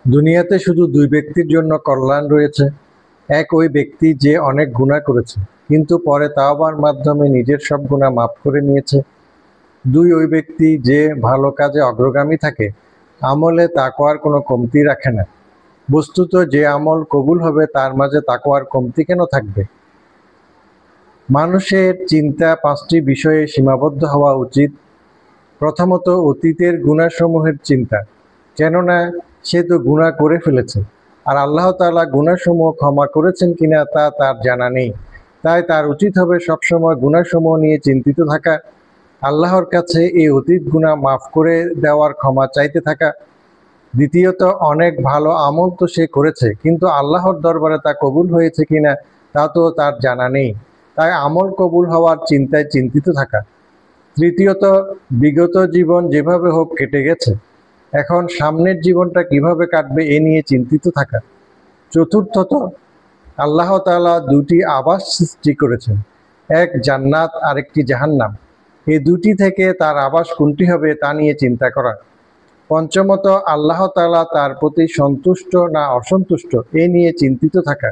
দুনিয়াতে শুধু দুই ব্যক্তির জন্য কল্যাণ রয়েছে। এক ওই ব্যক্তি যে অনেক গুনাহ করেছে কিন্তু পরে তাওবার মাধ্যমে নিজের সব গুনাহ মাফ করে নিয়েছে। দুই ওই ব্যক্তি যে ভালো কাজে অগ্রগামী থাকে, আমলে তাকওয়ার কোনো কমতি রাখে না। বস্তুত যে আমল কবুল হবে তার মাঝে তাকওয়ার কমতি কেন থাকবে? মানুষের চিন্তা পাঁচটি বিষয়ে সীমাবদ্ধ হওয়া উচিত। প্রথমত, অতীতের গুনাহসমূহের চিন্তা, কেননা সে তো গুনাহ করে ফেলেছে, আর আল্লাহ তাআলা গুনাহসমূহ ক্ষমা করেছেন কিনা তা তার জানা নেই। তাই তার উচিত হবে সবসময় গুনাহসমূহ নিয়ে চিন্তিত থাকা, আল্লাহর কাছে এই অতীত গুনাহ মাফ করে দেওয়ার ক্ষমা চাইতে থাকা। দ্বিতীয়ত, অনেক ভালো আমল তো সে করেছে, কিন্তু আল্লাহর দরবারে তা কবুল হয়েছে কিনা তা তো তার জানা নেই, তাই আমল কবুল হওয়ার চিন্তায় চিন্তিত থাকা। তৃতীয়ত, বিগত জীবন যেভাবে হোক কেটে গেছে, এখন সামনের জীবনটা কিভাবে কাটবে এ নিয়ে চিন্তিত থাকা। চতুর্থত, আল্লাহ তাআলা দুটি আবাস সৃষ্টি করেছেন, এক জান্নাত আর একটি জাহান্নাম। এই দুটি থেকে তার আবাস কোনটি হবে তা নিয়ে চিন্তা করা। পঞ্চমত, আল্লাহ তাআলা তার প্রতি সন্তুষ্ট না অসন্তুষ্ট এ নিয়ে চিন্তিত থাকা।